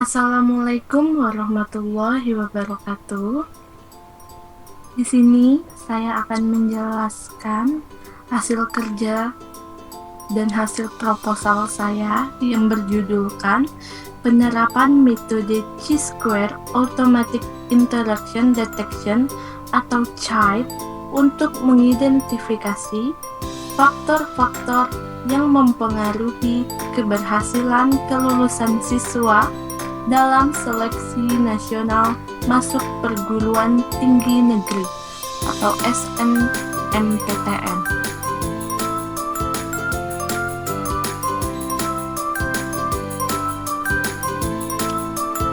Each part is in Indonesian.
Assalamualaikum warahmatullahi wabarakatuh. Di sini saya akan menjelaskan hasil kerja dan hasil proposal saya yang berjudulkan penerapan metode Chi-square Automatic Interaction Detection atau CHIDE untuk mengidentifikasi faktor-faktor yang mempengaruhi keberhasilan kelulusan siswa dalam seleksi nasional masuk perguruan tinggi negeri atau SNMPTN.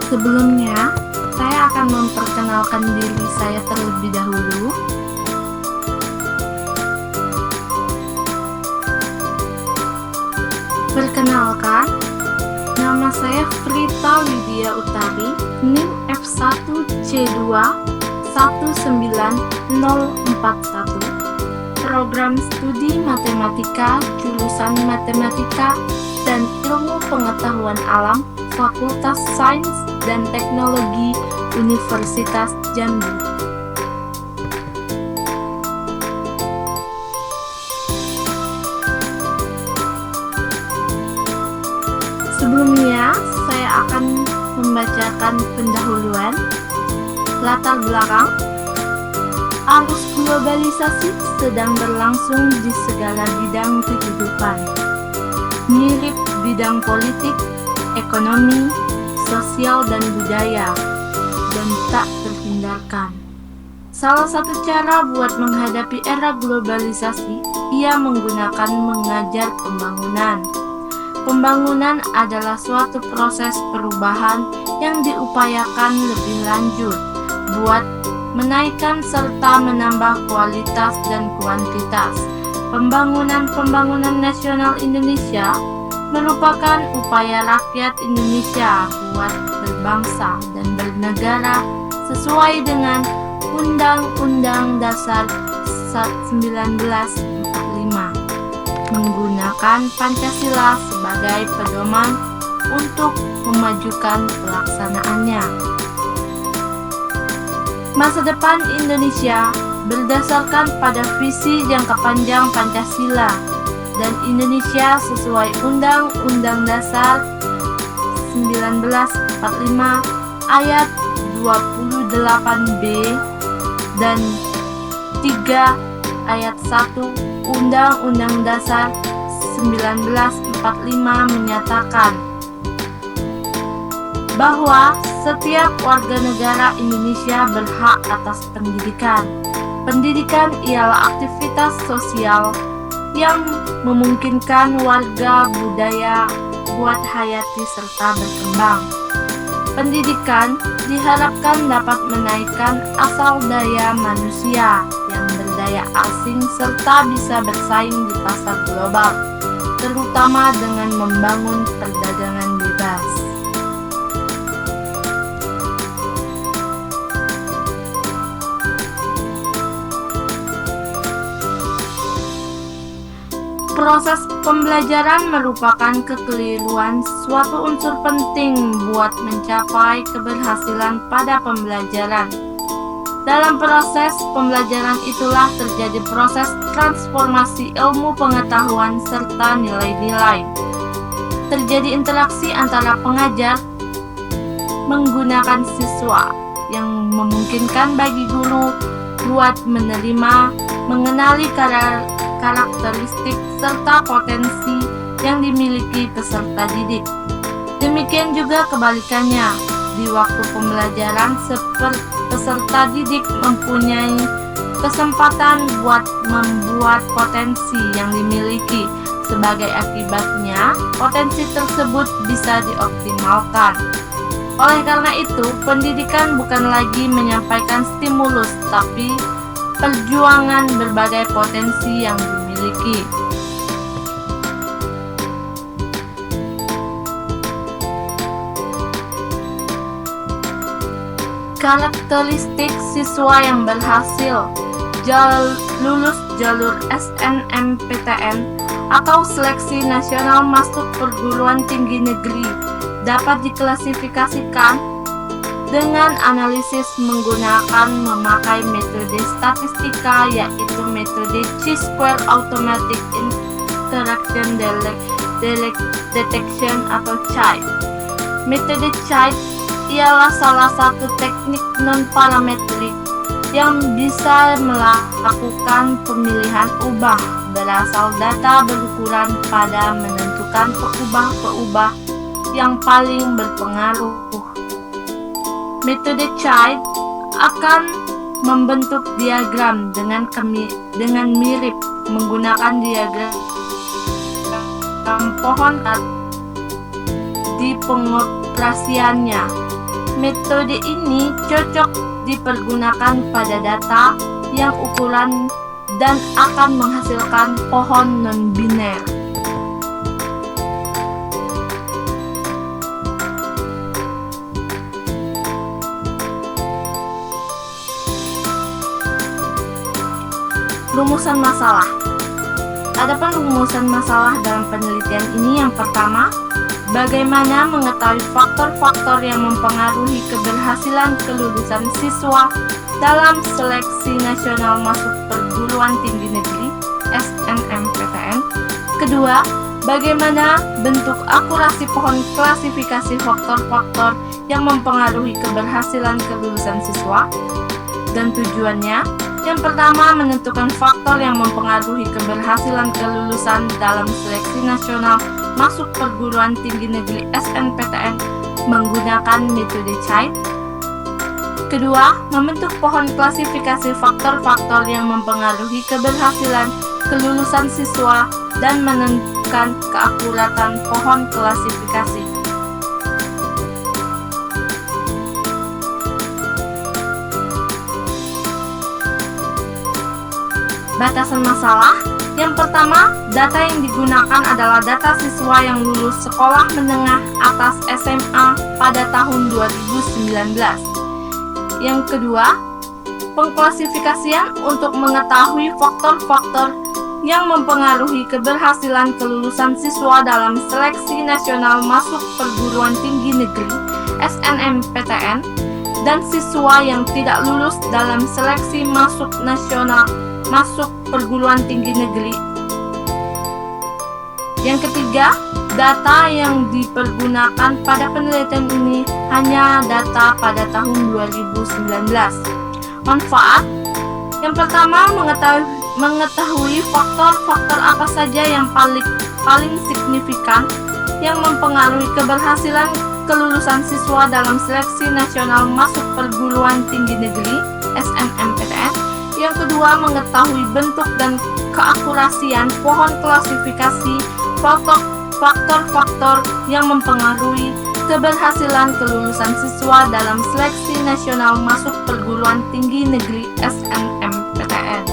Sebelumnya, saya akan memperkenalkan diri saya terlebih dahulu. Perkenalkan, nama saya Frita Lydia Utari, NIM F1C2 19041, Program Studi Matematika, jurusan Matematika dan Ilmu Pengetahuan Alam, Fakultas Sains dan Teknologi Universitas Jambi. Sebelumnya, saya akan membacakan pendahuluan, latar belakang. Arus globalisasi sedang berlangsung di segala bidang kehidupan, mirip bidang politik, ekonomi, sosial, dan budaya, dan tak terhindarkan. Salah satu cara buat menghadapi era globalisasi, ia menggunakan mengajar pembangunan. Pembangunan adalah suatu proses perubahan yang diupayakan lebih lanjut buat menaikkan serta menambah kualitas dan kuantitas. Pembangunan nasional Indonesia merupakan upaya rakyat Indonesia buat berbangsa dan bernegara sesuai dengan Undang-Undang Dasar 1945. Menggunakan Pancasila sebagai pedoman untuk memajukan pelaksanaannya. Masa depan Indonesia berdasarkan pada visi jangka panjang Pancasila dan Indonesia sesuai Undang-Undang Dasar 1945 ayat 28B dan 3 ayat 1 Undang-Undang Dasar 1945 menyatakan bahwa setiap warga negara Indonesia berhak atas pendidikan. Pendidikan ialah aktivitas sosial yang memungkinkan warga budaya buat hayati serta berkembang. Pendidikan diharapkan dapat menaikkan asal daya manusia yang berdaya asing serta bisa bersaing di pasar global, terutama dengan membangun perdagangan bebas. Proses pembelajaran merupakan kekeliruan suatu unsur penting buat mencapai keberhasilan pada pembelajaran. Dalam proses pembelajaran itulah terjadi proses transformasi ilmu pengetahuan serta nilai-nilai. Terjadi interaksi antara pengajar menggunakan siswa yang memungkinkan bagi guru buat menerima, mengenali karakteristik serta potensi yang dimiliki peserta didik. Demikian juga kebalikannya, di waktu pembelajaran peserta didik mempunyai kesempatan buat membuat potensi yang dimiliki. Sebagai akibatnya, potensi tersebut bisa dioptimalkan. Oleh karena itu, pendidikan bukan lagi menyampaikan stimulus, tapi perjuangan berbagai potensi yang dimiliki. Karakteristik siswa yang berhasil lulus jalur SNMPTN atau Seleksi Nasional Masuk Perguruan Tinggi Negeri dapat diklasifikasikan dengan analisis menggunakan memakai metode statistika, yaitu metode Chi-square Automatic Interaction Detection atau CHAI. Metode CHAI ialah salah satu teknik non-parametrik yang bisa melakukan pemilihan ubah berasal data berukuran pada menentukan peubah-peubah yang paling berpengaruh. Metode CHAI akan membentuk diagram dengan mirip menggunakan diagram pohon di pengoperasiannya. Metode ini cocok dipergunakan pada data yang ukuran dan akan menghasilkan pohon non-biner. Rumusan masalah. Adapun rumusan masalah dalam penelitian ini, yang pertama, bagaimana mengetahui faktor-faktor yang mempengaruhi keberhasilan kelulusan siswa dalam seleksi nasional masuk perguruan tinggi negeri (SNMPTN). Kedua, bagaimana bentuk akurasi pohon klasifikasi faktor-faktor yang mempengaruhi keberhasilan kelulusan siswa dan tujuannya. Yang pertama, menentukan faktor yang mempengaruhi keberhasilan kelulusan dalam seleksi nasional masuk perguruan tinggi negeri SNPTN menggunakan metode CHAI. Kedua, membentuk pohon klasifikasi faktor-faktor yang mempengaruhi keberhasilan kelulusan siswa dan menentukan keakuratan pohon klasifikasi. Batasan masalah. Yang pertama, data yang digunakan adalah data siswa yang lulus sekolah menengah atas SMA pada tahun 2019. Yang kedua, pengklasifikasian untuk mengetahui faktor-faktor yang mempengaruhi keberhasilan kelulusan siswa dalam seleksi nasional masuk perguruan tinggi negeri SNMPTN dan siswa yang tidak lulus dalam seleksi masuk perguruan tinggi negeri. Yang ketiga, data yang dipergunakan pada penelitian ini hanya data pada tahun 2019. Manfaat. Yang pertama, mengetahui faktor-faktor apa saja yang paling signifikan yang mempengaruhi keberhasilan kelulusan siswa dalam seleksi nasional masuk perguruan tinggi negeri SNMPTN. Yang kedua, mengetahui bentuk dan keakurasian pohon klasifikasi faktor-faktor yang mempengaruhi keberhasilan kelulusan siswa dalam seleksi nasional masuk perguruan tinggi negeri SNMPTN.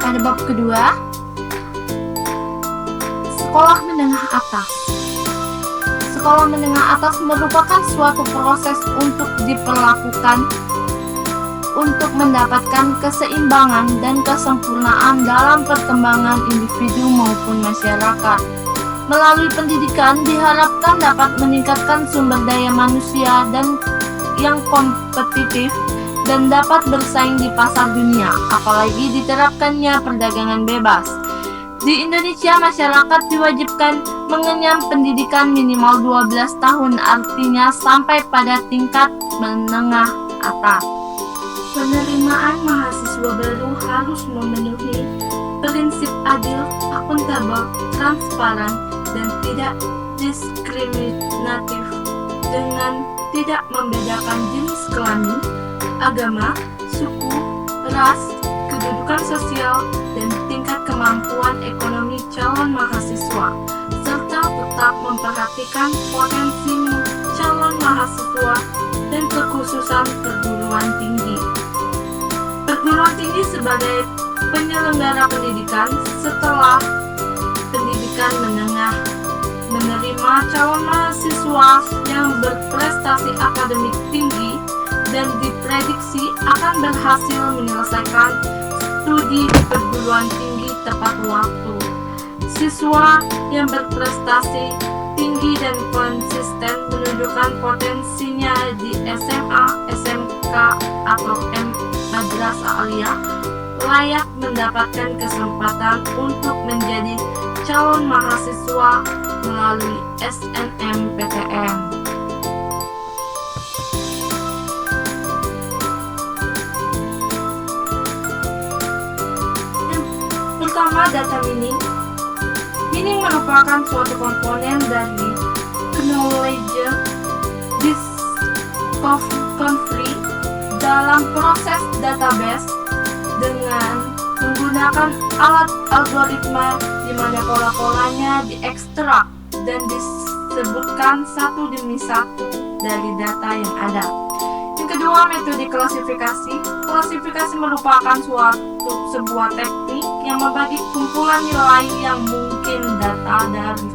Pada bab kedua, sekolah menengah atas. Sekolah menengah atas merupakan suatu proses untuk diperlakukan untuk mendapatkan keseimbangan dan kesempurnaan dalam perkembangan individu maupun masyarakat. Melalui pendidikan diharapkan dapat meningkatkan sumber daya manusia dan yang kompetitif dan dapat bersaing di pasar dunia, apalagi diterapkannya perdagangan bebas. Di Indonesia, masyarakat diwajibkan mengenyam pendidikan minimal 12 tahun, artinya sampai pada tingkat menengah atas. Penerimaan mahasiswa baru harus memenuhi prinsip adil, akuntabel, transparan, dan tidak diskriminatif dengan tidak membedakan jenis kelamin, agama, suku, ras, kedudukan sosial, dan tingkat kemampuan ekonomi calon mahasiswa, serta tetap memperhatikan potensi calon mahasiswa dan kekhususan perguruan tinggi. Perguruan tinggi sebagai penyelenggara pendidikan setelah pendidikan menengah menerima kelima, calon mahasiswa yang berprestasi akademik tinggi dan diprediksi akan berhasil menyelesaikan studi di perguruan tinggi tepat waktu. Siswa yang berprestasi tinggi dan konsisten menunjukkan potensinya di SMA, SMK, atau madrasah aliyah layak mendapatkan kesempatan untuk menjadi calon mahasiswa melalui SNMPTN. Yang pertama, data mining. Mining merupakan suatu komponen dari knowledge discovery dalam proses database dengan menggunakan alat algoritma di mana pola-polanya diekstrak dan disebutkan satu demi satu dari data yang ada. Yang kedua, metode klasifikasi. Klasifikasi merupakan sebuah teknik yang membagi kumpulan nilai yang mungkin data dari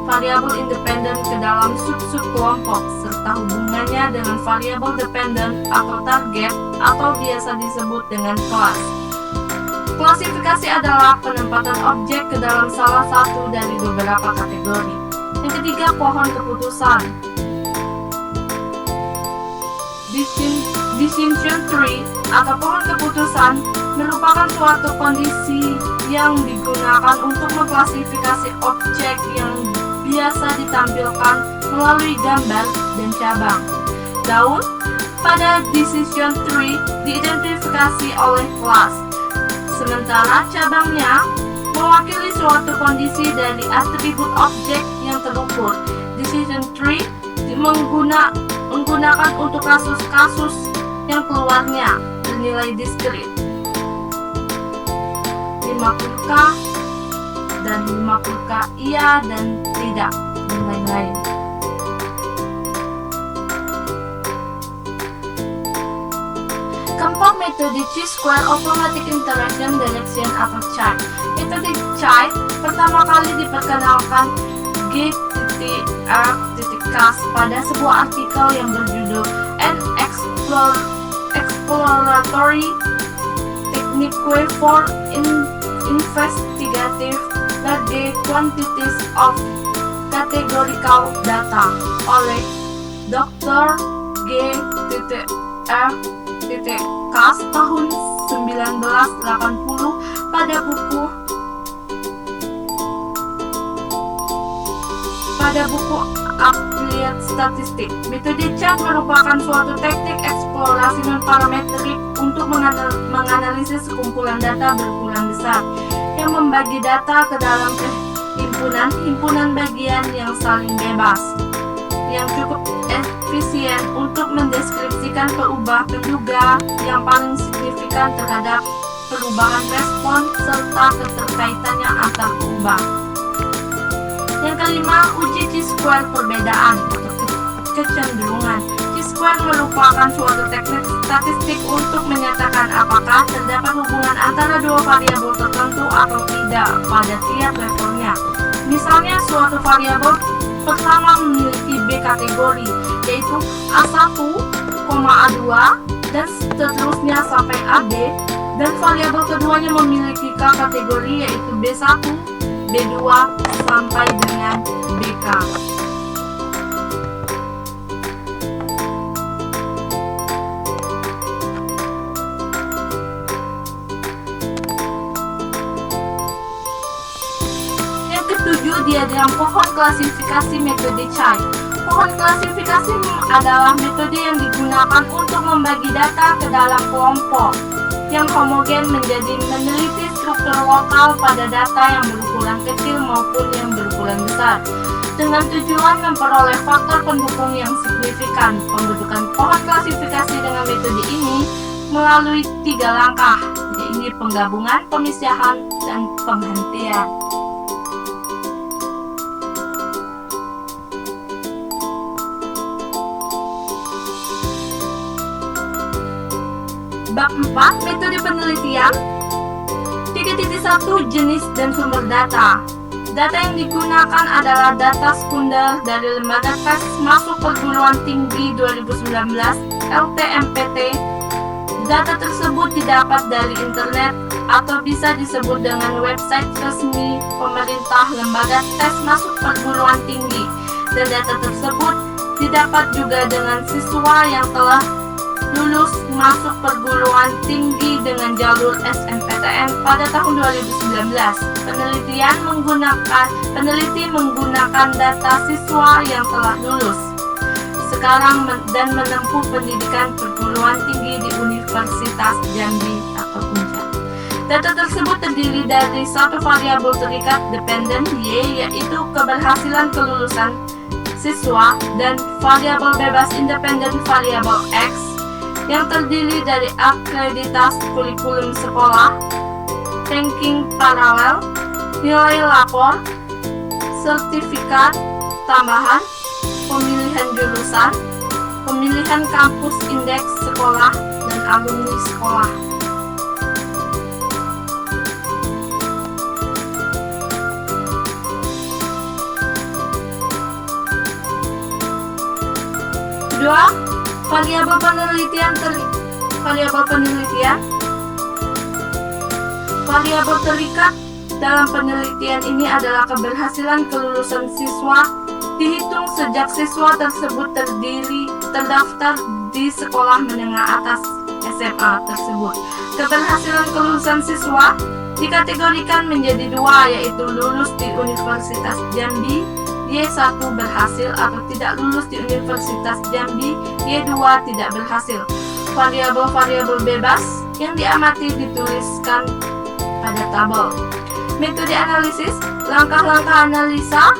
variabel independen ke dalam sub-sub kelompok serta hubungannya dengan variabel dependen atau target atau biasa disebut dengan kelas. Klasifikasi adalah penempatan objek ke dalam salah satu dari beberapa kategori. Yang ketiga, pohon keputusan. Decision tree atau pohon keputusan merupakan suatu kondisi yang digunakan untuk mengklasifikasi objek yang biasa ditampilkan melalui gambar dan cabang. Daun pada decision tree diidentifikasi oleh kelas, sementara cabangnya mewakili suatu kondisi dari atribut objek yang terukur. Decision tree menggunakan untuk kasus-kasus yang keluarnya bernilai diskrit 50K dan 50K iya dan tidak dan lain-lain. Keempat, metode Chi-square automatic interaction direction atau CHI. Metode CHI pertama kali diperkenalkan G.R.Cas pada sebuah artikel yang berjudul An Exploratory Technique for Investigative Large Quantities of Categorical Data oleh Dr. G.R.Cas tahun 1980 pada buku Applied Statistik. Metode CHI merupakan suatu teknik eksplorasi non-parametrik untuk menganalisis sekumpulan data berukuran besar yang membagi data ke dalam himpunan bagian yang saling bebas, yang cukup efisien untuk mendeskripsikan penduga yang paling signifikan terhadap perubahan respon serta keterkaitannya antar perubahan. Yang kelima, uji Chi-square perbedaan atau kecenderungan. Chi-square merupakan suatu teknik statistik untuk menyatakan apakah terdapat hubungan antara dua variabel tertentu atau tidak pada tiap levelnya. Misalnya, suatu variabel pertama memiliki B kategori, yaitu A1, A2, dan seterusnya sampai AB, dan variabel keduanya memiliki K kategori, yaitu B1, B2, sampai dengan BK. Yang ketujuh, diagram pohon klasifikasi metode CHI. Pohon klasifikasi adalah metode yang digunakan untuk membagi data ke dalam kelompok yang homogen menjadi meneliti struktur lokal pada data yang berukuran kecil maupun yang berukuran besar dengan tujuan memperoleh faktor pendukung yang signifikan. Pembentukan pohon klasifikasi dengan metode ini melalui 3 langkah, yaitu penggabungan, pemisahan, dan penghentian. Bab 4, metode penelitian. 3.1 Jenis dan sumber data. Data yang digunakan adalah data sekunder dari Lembaga Tes Masuk Perguruan Tinggi 2019 (LTMPT). Data tersebut didapat dari internet atau bisa disebut dengan website resmi pemerintah Lembaga Tes Masuk Perguruan Tinggi, dan data tersebut didapat juga dengan siswa yang telah lulus masuk perguruan tinggi dengan jalur SNPTN pada tahun 2019. Peneliti menggunakan data siswa yang telah lulus sekarang dan menempuh pendidikan perguruan tinggi di Universitas Jambi atau UNJA. Data tersebut terdiri dari satu variabel terikat dependen Y, yaitu keberhasilan kelulusan siswa, dan variabel bebas independen variabel X yang terdiri dari akreditasi kurikulum sekolah, ranking paralel, nilai lapor, sertifikat tambahan, pemilihan jurusan, pemilihan kampus indeks sekolah, dan alumni sekolah. Kedua, variabel terikat dalam penelitian ini adalah keberhasilan kelulusan siswa dihitung sejak siswa tersebut terdaftar di sekolah menengah atas SMA tersebut. Keberhasilan kelulusan siswa dikategorikan menjadi dua, yaitu lulus di Universitas Jambi, Y1 berhasil, atau tidak lulus di Universitas Jambi, Y2 tidak berhasil. Variabel-variabel bebas yang diamati dituliskan pada tabel. Metode analisis, langkah-langkah analisa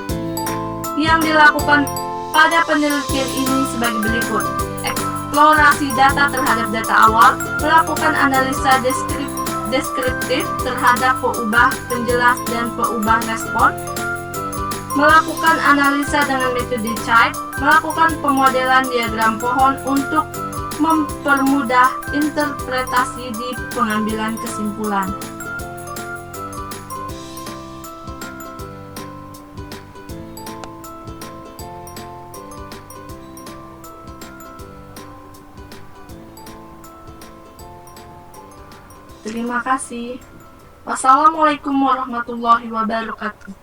yang dilakukan pada penelitian ini sebagai berikut: eksplorasi data terhadap data awal, melakukan analisa deskriptif terhadap peubah penjelas dan peubah respon, melakukan analisa dengan metode chart, melakukan pemodelan diagram pohon untuk mempermudah interpretasi di pengambilan kesimpulan. Terima kasih. Wassalamualaikum warahmatullahi wabarakatuh.